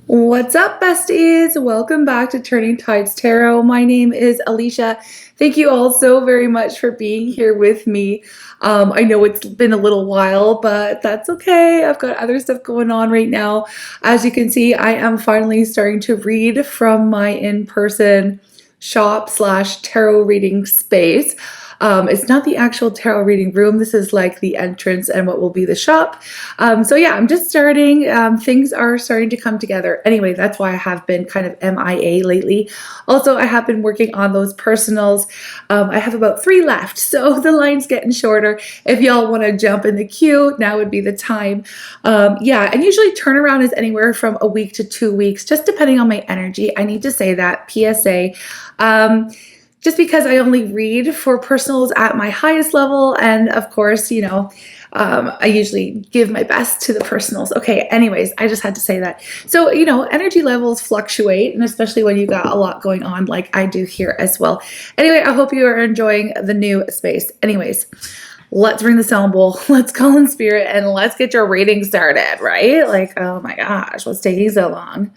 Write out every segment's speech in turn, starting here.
What's up, besties? Welcome back to Turning Tides Tarot. My name is Alishia. Thank you all so very much for being here with me. I know it's been a little while, but that's okay. I've got other stuff going on right now. As you can see, I am finally starting to read from my in-person shop / tarot reading space. It's not the actual tarot reading room. This is like the entrance and what will be the shop. So yeah, I'm just starting. Things are starting to come together. Anyway, that's why I have been kind of MIA lately. Also, I have been working on those personals. I have about 3 left, so the line's getting shorter. If y'all want to jump in the queue, now would be the time. Yeah, and usually turnaround is anywhere from a week to 2 weeks, just depending on my energy. I need to say that, PSA. Just because I only read for personals at my highest level, and of course, you know, I usually give my best to the personals. Okay, anyways, I just had to say that. So, you know, energy levels fluctuate, and especially when you got a lot going on like I do here as well. Anyway, I hope you are enjoying the new space. Anyways, let's ring the sound bowl, let's call in spirit, and let's get your reading started, right? Like, oh my gosh, what's taking so long?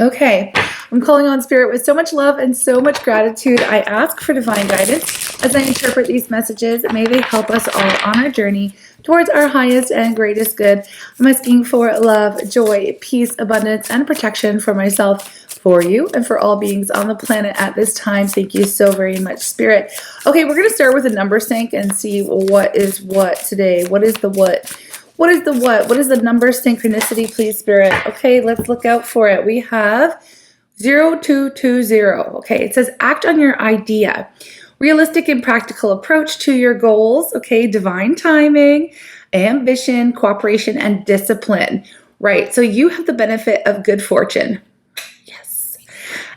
Okay, I'm calling on spirit with so much love and so much gratitude. I ask for divine guidance as I interpret these messages. May they help us all on our journey towards our highest and greatest good. I'm asking for love, joy, peace, abundance, and protection for myself, for you, and for all beings on the planet at this time. Thank you so very much, spirit. Okay, we're going to start with a number sync and see what is what today. What is the what? What is the what? What is the number synchronicity, please, spirit? Okay, let's look out for it. We have 0220. Okay, it says act on your idea. Realistic and practical approach to your goals. Okay, divine timing, ambition, cooperation, and discipline. Right, so you have the benefit of good fortune.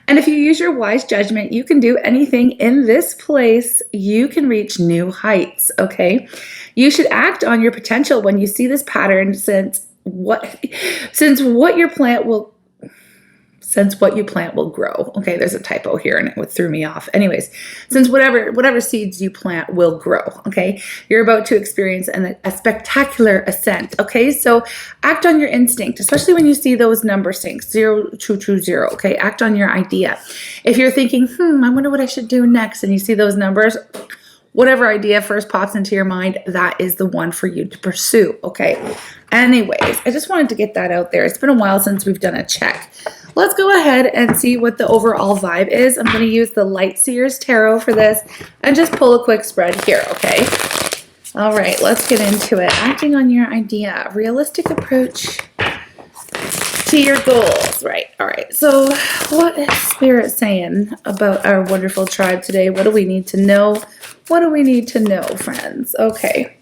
And if you use your wise judgment, you can do anything in this place. You can reach new heights, okay? You should act on your potential when you see this pattern, since what you plant will grow. Okay, there's a typo here and it threw me off. Anyways, since whatever seeds you plant will grow, okay? You're about to experience a spectacular ascent, okay? So act on your instinct, especially when you see those number syncs, 0220, okay? Act on your idea. If you're thinking, I wonder what I should do next, and you see those numbers, whatever idea first pops into your mind, that is the one for you to pursue, okay? Anyways, I just wanted to get that out there. It's been a while since we've done a check. Let's go ahead and see what the overall vibe is. I'm going to use the Light Seers Tarot for this and just pull a quick spread here, okay? All right, let's get into it. Acting on your idea. Realistic approach to your goals. Right, all right. So what is Spirit saying about our wonderful tribe today? What do we need to know? What do we need to know, friends? Okay.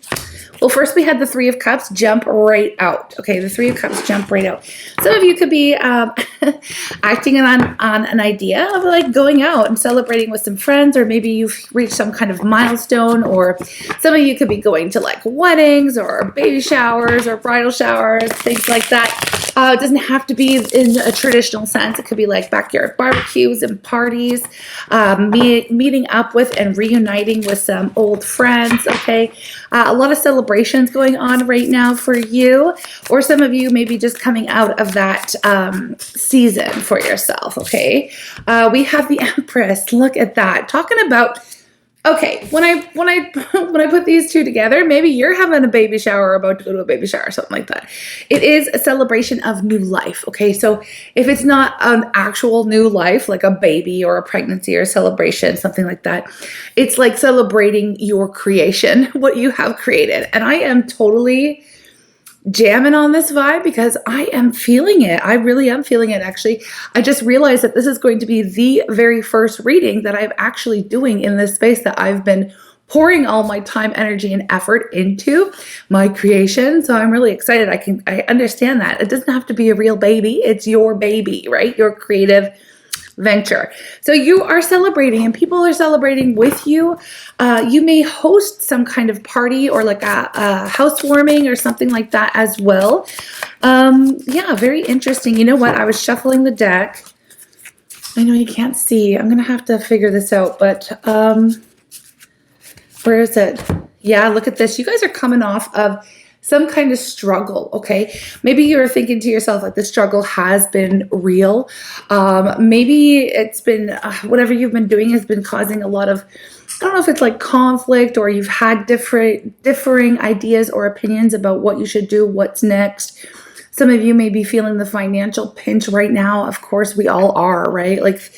Well, first we had the 3 of Cups jump right out. Okay, the 3 of Cups jump right out. Some of you could be acting on an idea of like going out and celebrating with some friends, or maybe you've reached some kind of milestone, or some of you could be going to like weddings or baby showers or bridal showers, things like that. It doesn't have to be in a traditional sense. It could be like backyard barbecues and parties, meeting up with and reuniting with some old friends, okay? A lot of celebrations going on right now for you, or some of you maybe just coming out of that season for yourself, okay? We have the Empress. Look at that. Talking about, okay, when I put these two together, maybe you're having a baby shower or about to go to a baby shower or something like that. It is a celebration of new life, okay? So if it's not an actual new life, like a baby or a pregnancy or a celebration, something like that, it's like celebrating your creation, what you have created. And I am totally jamming on this vibe because I am feeling it. I really am feeling it, actually. I just realized that this is going to be the very first reading that I'm actually doing in this space, that I've been pouring all my time, energy, and effort into my creation. So I'm really excited. I understand that. It doesn't have to be a real baby. It's your baby, right? Your creative venture. So you are celebrating and people are celebrating with you. You may host some kind of party or like a housewarming or something like that as well. Yeah, very interesting. You know what? I was shuffling the deck. I know you can't see. I'm going to have to figure this out, but where is it? Yeah, look at this. You guys are coming off of some kind of struggle, okay? Maybe you're thinking to yourself, like, the struggle has been real. Maybe it's been, whatever you've been doing has been causing a lot of, I don't know if it's like conflict, or you've had differing ideas or opinions about what you should do, what's next. Some of you may be feeling the financial pinch right now. Of course, we all are, right? Like,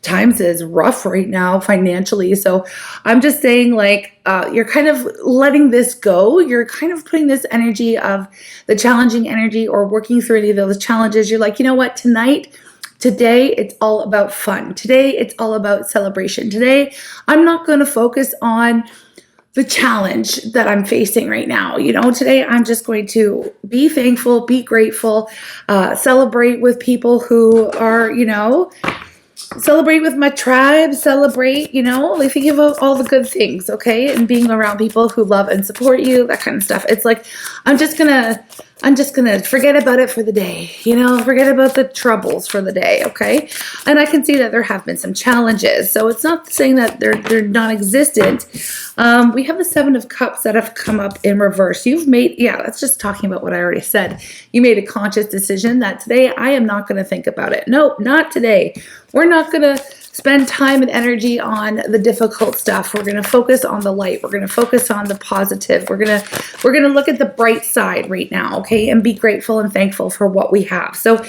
times is rough right now financially. So I'm just saying, like, you're kind of letting this go. You're kind of putting this energy of the challenging energy or working through any of those challenges. You're like, you know what, today, it's all about fun. Today, it's all about celebration. Today, I'm not going to focus on the challenge that I'm facing right now. You know, today I'm just going to be thankful, be grateful, celebrate with people who are, you know, celebrate with my tribe, celebrate, you know, like think about all the good things, okay? And being around people who love and support you, that kind of stuff. It's like, I'm just gonna forget about it for the day, you know, forget about the troubles for the day, okay? And I can see that there have been some challenges. So it's not saying that they're non-existent. We have the Seven of Cups that have come up in reverse. You've made, yeah, that's just talking about what I already said. You made a conscious decision that today I am not going to think about it. Nope, not today. We're not going to spend time and energy on the difficult stuff. We're going to focus on the light. We're going to focus on the positive. We're going to look at the bright side right now, okay? And be grateful and thankful for what we have. So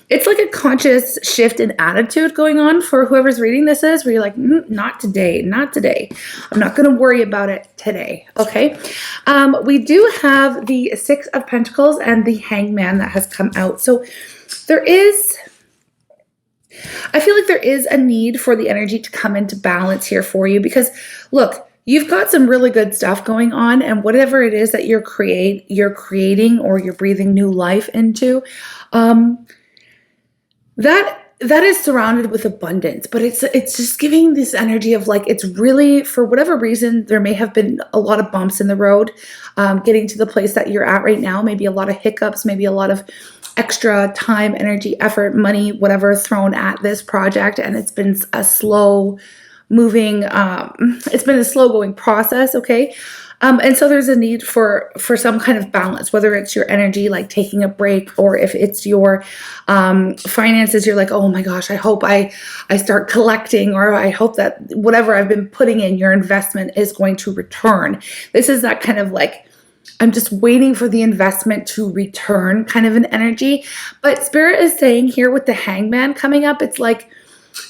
it's like a conscious shift in attitude going on for whoever's reading this is, where you're like, not today, not today. I'm not going to worry about it today, okay? We do have the Six of Pentacles and the Hangman that has come out. So I feel like there is a need for the energy to come into balance here for you, because look, you've got some really good stuff going on, and whatever it is that you're creating or you're breathing new life into, that is surrounded with abundance, but it's just giving this energy of like, it's really, for whatever reason, there may have been a lot of bumps in the road, getting to the place that you're at right now, maybe a lot of hiccups, maybe a lot of extra time, energy, effort, money, whatever thrown at this project. And it's been a slow moving, it's been a slow going process. Okay. And so there's a need for some kind of balance, whether it's your energy, like taking a break, or if it's your finances, you're like, oh my gosh, I hope I start collecting, or I hope that whatever I've been putting in, your investment is going to return. This is that kind of like, I'm just waiting for the investment to return kind of an energy. But Spirit is saying here with the Hangman coming up, it's like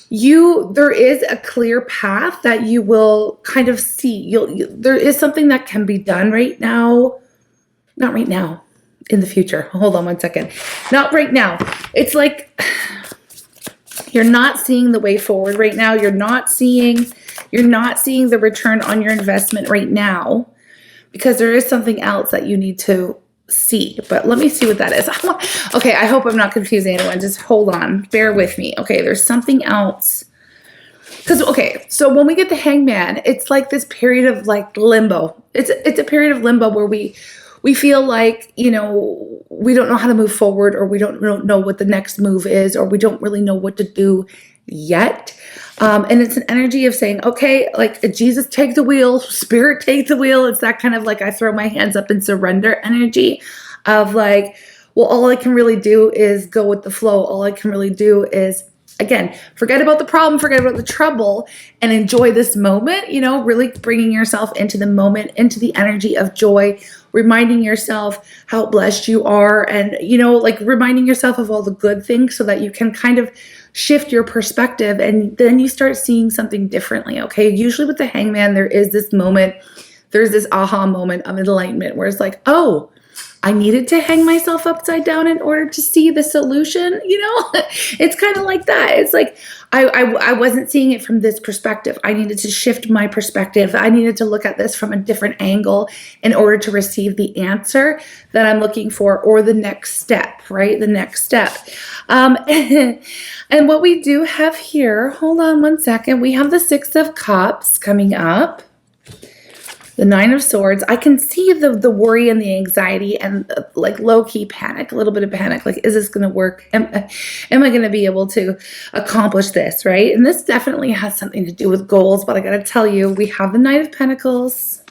there is a clear path that you will kind of see. There is something that can be done right now. Not right now, in the future. Hold on one second. Not right now. It's like you're not seeing the way forward right now. You're not seeing the return on your investment right now, because there is something else that you need to see. But let me see what that is. Okay, I hope I'm not confusing anyone. Just hold on. Bear with me. Okay, there's something else. Because, okay, so when we get the Hangman, it's like this period of like limbo. It's a period of limbo where we feel like, you know, we don't know how to move forward, or we don't know what the next move is, or we don't really know what to do yet. And it's an energy of saying, okay, like Jesus, take the wheel, Spirit, take the wheel. It's that kind of like, I throw my hands up and surrender energy of like, well, all I can really do is go with the flow. All I can really do is, again, forget about the problem, forget about the trouble, and enjoy this moment, you know, really bringing yourself into the moment, into the energy of joy, reminding yourself how blessed you are, and, you know, like reminding yourself of all the good things so that you can kind of shift your perspective, and then you start seeing something differently, okay? Usually with the Hangman, there is this moment, there's this aha moment of enlightenment where it's like, oh, I needed to hang myself upside down in order to see the solution, you know? It's kind of like that. It's like I wasn't seeing it from this perspective. I needed to shift my perspective. I needed to look at this from a different angle in order to receive the answer that I'm looking for, or the next step, right? The next step. And what we do have here, hold on one second. We have the Six of Cups coming up. The Nine of Swords. I can see the worry and the anxiety and like low-key panic, a little bit of panic. Like, is this going to work? Am I going to be able to accomplish this, right? And this definitely has something to do with goals, but I got to tell you, we have the Knight of Pentacles.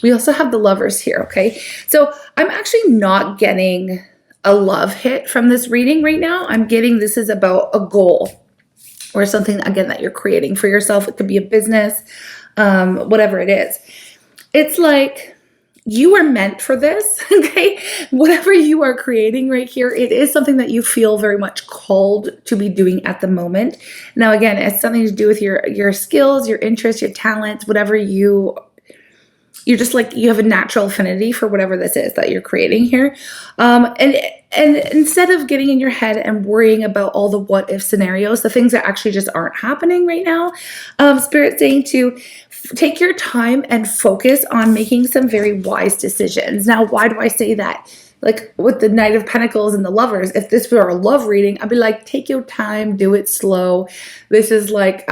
We also have the Lovers here, okay? So I'm actually not getting a love hit from this reading right now. I'm getting this is about a goal or something, again, that you're creating for yourself. It could be a business, whatever it is. It's like you are meant for this, okay? Whatever you are creating right here, it is something that you feel very much called to be doing at the moment. Now, again, it's something to do with your skills, your interests, your talents, whatever you're just like, you have a natural affinity for whatever this is that you're creating here. And instead of getting in your head and worrying about all the what if scenarios, the things that actually just aren't happening right now, Spirit's saying to take your time and focus on making some very wise decisions. Now, why do I say that? Like with the Knight of Pentacles and the Lovers, if this were a love reading, I'd be like, take your time, do it slow. This is like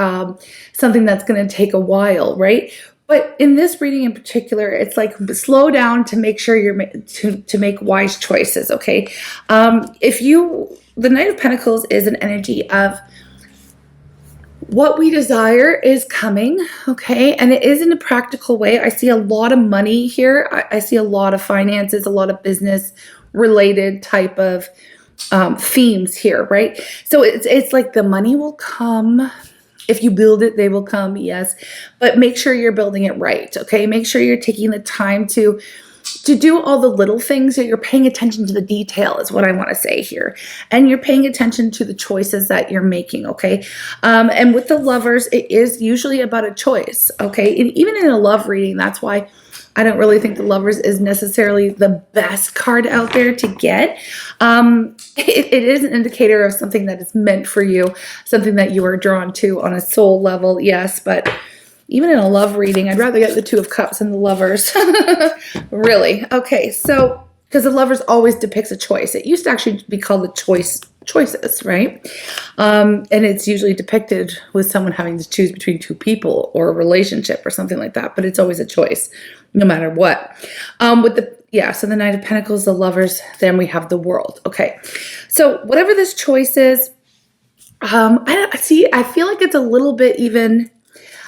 something that's going to take a while, right? But in this reading in particular, it's like slow down to make sure you're to make wise choices, okay? The Knight of Pentacles is an energy of what we desire is coming, okay? And it is in a practical way. I see a lot of money here. I see a lot of finances, a lot of business related type of themes here, right? So it's like the money will come. If you build it, they will come, yes. But make sure you're building it right, okay? Make sure you're taking the time to do all the little things, that you're paying attention to the detail is what I want to say here. And you're paying attention to the choices that you're making, okay? And with the Lovers, it is usually about a choice, okay? And even in a love reading, that's why I don't really think the Lovers is necessarily the best card out there to get. It is an indicator of something that is meant for you, something that you are drawn to on a soul level, yes, but even in a love reading, I'd rather get the Two of Cups than the Lovers. Really. Okay, so, because the Lovers always depicts a choice. It used to actually be called the choices, right? And it's usually depicted with someone having to choose between two people or a relationship or something like that, but it's always a choice, no matter what. So the Knight of Pentacles, the Lovers, then we have the World. Okay, so whatever this choice is, I feel like it's a little bit even.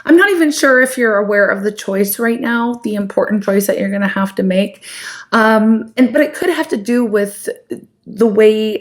I'm not even sure if you're aware of the choice right now, the important choice that you're going to have to make. But it could have to do with the way,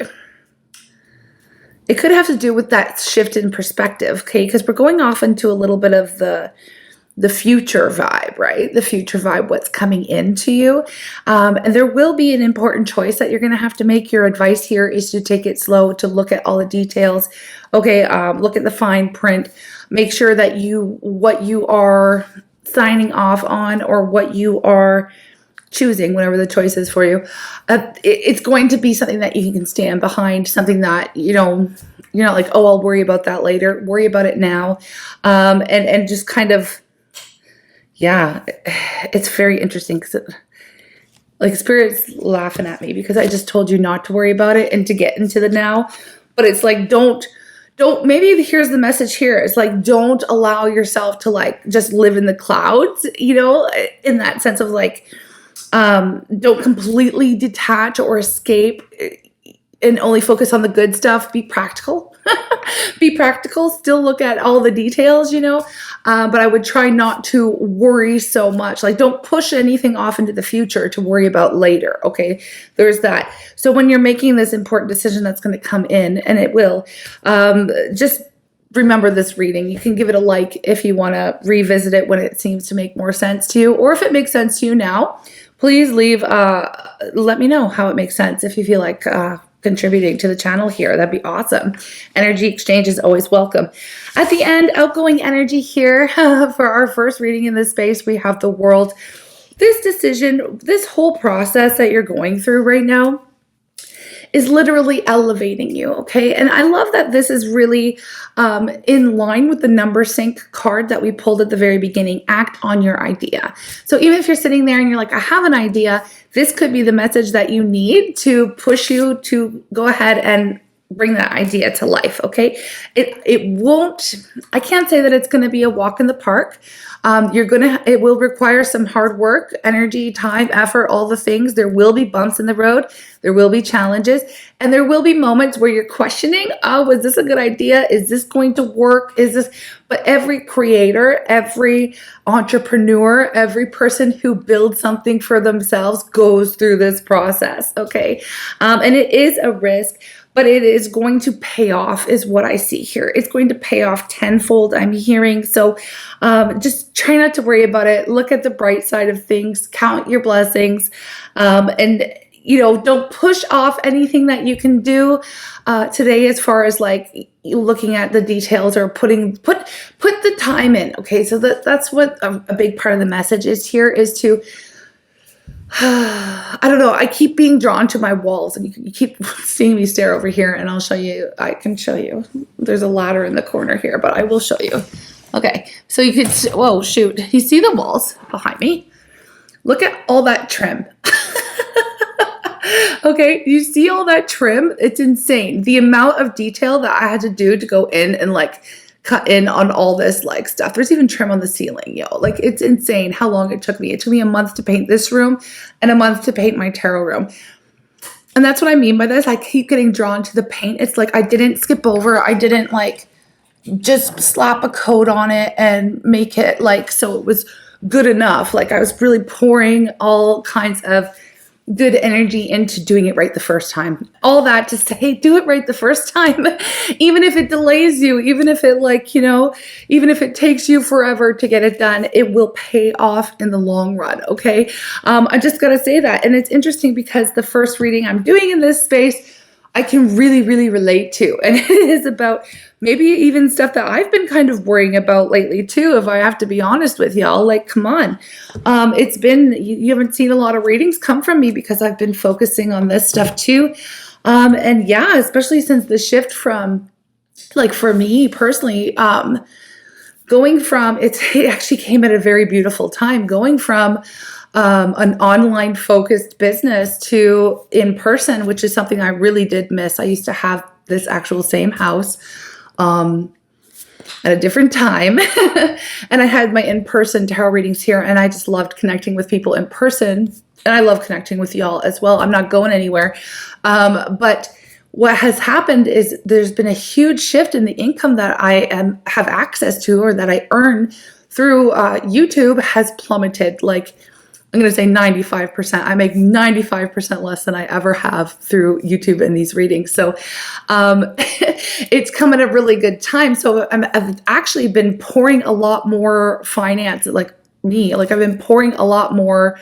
it could have to do with that shift in perspective, okay? Because we're going off into a little bit of the future vibe, right? The future vibe, what's coming into you. And there will be an important choice that you're going to have to make. Your advice here is to take it slow, to look at all the details. Okay, look at the fine print. Make sure that what you are signing off on, or what you are choosing, whatever the choice is for you, it's going to be something that you can stand behind, something that, you're not like, oh, I'll worry about that later. Worry about it now. And just kind of, yeah, it's very interesting because like Spirit's laughing at me because I just told you not to worry about it and to get into the now. But it's like, don't, maybe here's the message here. It's like, don't allow yourself to like just live in the clouds, in that sense of like, don't completely detach or escape and only focus on the good stuff. Be practical. Be practical. Still look at all the details, but I would try not to worry so much. Like, don't push anything off into the future to worry about later, okay? There's that. So when you're making this important decision that's going to come in, and it will, just remember this reading. You can give it a like if you want to revisit it when it seems to make more sense to you, or if it makes sense to you now, please let me know how it makes sense if you feel like contributing to the channel here. That'd be awesome. Energy exchange is always welcome. At the end, outgoing energy here for our first reading in this space, we have the World. this decision, this whole process that you're going through right now is literally elevating you, okay? And I love that this is really in line with the number sync card that we pulled at the very beginning. Act on your idea. So even if you're sitting there and you're like, I have an idea, this could be the message that you need to push you to go ahead and bring that idea to life, okay? It won't, I can't say that it's going to be a walk in the park. It will require some hard work, energy, time, effort, all the things. There will be bumps in the road. There will be challenges. And there will be moments where you're questioning, oh, was this a good idea? Is this going to work? But every creator, every entrepreneur, every person who builds something for themselves goes through this process, okay? And it is a risk, but it is going to pay off is what I see here. It's going to pay off tenfold, I'm hearing. So just try not to worry about it. Look at the bright side of things. Count your blessings. And, don't push off anything that you can do today as far as like looking at the details or put the time in. Okay, so that's what a big part of the message is here is to I don't know. I keep being drawn to my walls, and you keep seeing me stare over here, and I'll show you. I can show you. There's a ladder in the corner here, but I will show you. Okay, so you could, whoa, shoot. You see the walls behind me? Look at all that trim. Okay, you see all that trim? It's insane. The amount of detail that I had to do to go in and like cut in on all this like stuff. There's even trim on the ceiling, like it's insane how long it took me. It took me a month to paint this room and a month to paint my tarot room. And that's what I mean by this. I keep getting drawn to the paint. It's like I didn't skip over. I didn't like just slap a coat on it and make it like so it was good enough. Like I was really pouring all kinds of good energy into doing it right the first time. All that to say, do it right the first time. Even if it delays you, even if it even if it takes you forever to get it done, it will pay off in the long run, okay? I just gotta say that. And it's interesting because the first reading I'm doing in this space, I can really, really relate to. And it is about maybe even stuff that I've been kind of worrying about lately too, if I have to be honest with y'all. Like, come on. It's been, you haven't seen a lot of readings come from me because I've been focusing on this stuff too. And yeah, especially since the shift from, like for me personally, going from, it actually came at a very beautiful time, going from an online focused business to in person, which is something I really did miss. I used to have this actual same house at a different time. And I had my in-person tarot readings here, and I just loved connecting with people in person. And I love connecting with y'all as well. I'm not going anywhere. But what has happened is there's been a huge shift in the income that I have access to or that I earn through YouTube has plummeted. Like, I'm going to say 95%. I make 95% less than I ever have through YouTube in these readings. So it's come at a really good time. So I've actually been pouring a lot more finance, like me. Like I've been pouring a lot more.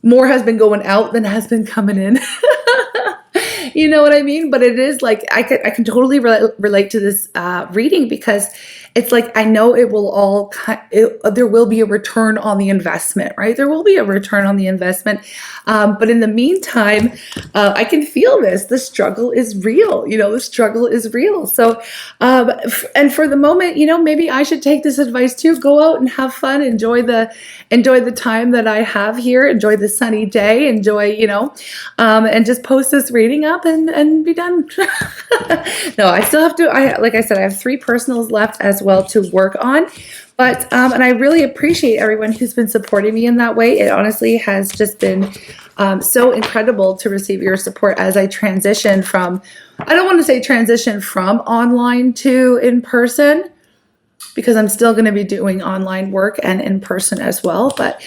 More has been going out than has been coming in. You know what I mean? But it is like, I can totally relate to this reading because it's like, I know it will all, there will be a return on the investment, right? There will be a return on the investment. But in the meantime, I can feel this. The struggle is real. The struggle is real. So, and for the moment, maybe I should take this advice too. Go out and have fun. Enjoy the time that I have here. Enjoy the sunny day. Enjoy, and just post this reading up and be done. No, I still have to, like I said, I have 3 personals left as well to work on. But, and I really appreciate everyone who's been supporting me in that way. It honestly has just been so incredible to receive your support as I transition from, I don't want to say transition from online to in person, because I'm still going to be doing online work and in person as well. But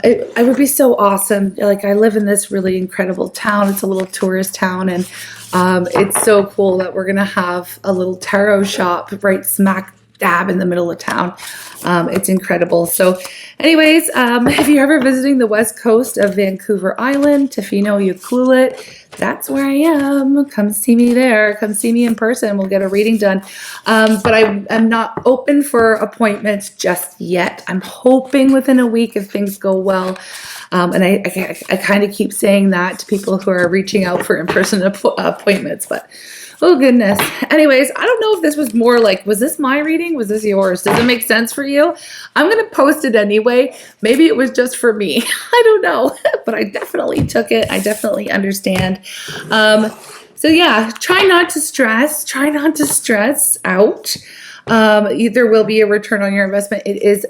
it would be so awesome. Like I live in this really incredible town. It's a little tourist town. And it's so cool that we're going to have a little tarot shop right smack dab in the middle of town. It's incredible. So anyways, if you're ever visiting the west coast of Vancouver Island, Tofino, Ucluelet, that's where I am. Come see me there. Come see me in person. We'll get a reading done. But I'm not open for appointments just yet. I'm hoping within a week if things go well. And I kind of keep saying that to people who are reaching out for in-person appointments, but oh goodness. Anyways, I don't know if this was more like, was this my reading? Was this yours? Does it make sense for you? I'm going to post it anyway. Maybe it was just for me. I don't know, but I definitely took it. I definitely understand. So yeah, try not to stress. Try not to stress out. There will be a return on your investment. It is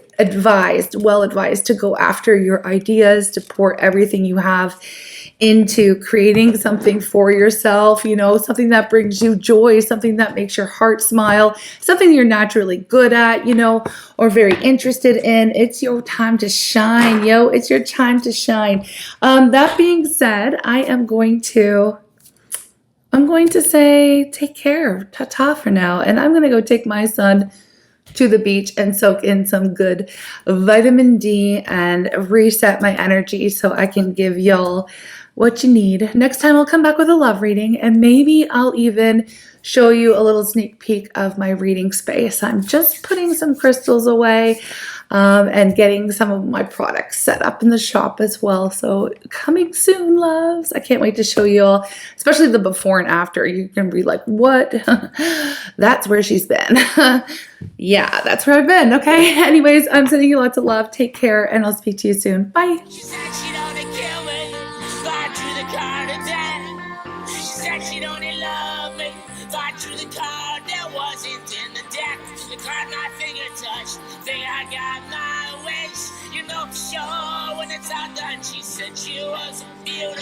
well advised to go after your ideas, to pour everything you have into creating something for yourself, you know, something that brings you joy, something that makes your heart smile, something you're naturally good at, you know, or very interested in. It's your time to shine, yo. It's your time to shine. That being said, I'm going to say take care. Ta-ta for now. And I'm going to go take my son to the beach and soak in some good vitamin D and reset my energy so I can give y'all what you need. Next time I'll come back with a love reading, and maybe I'll even show you a little sneak peek of my reading space. I'm just putting some crystals away and getting some of my products set up in the shop as well. So coming soon, loves. I can't wait to show you all, especially the before and after. You can be like, what? That's where she's been. Yeah, that's where I've been. Okay. Anyways, I'm sending you lots of love. Take care, and I'll speak to you soon. Bye. She said she'd only kill me, fight through the card of death. She said she'd only love me, fight through the card that wasn't in the deck. The card my finger touched, think I got my wish. You know for sure when it's all done. She said she was beautiful.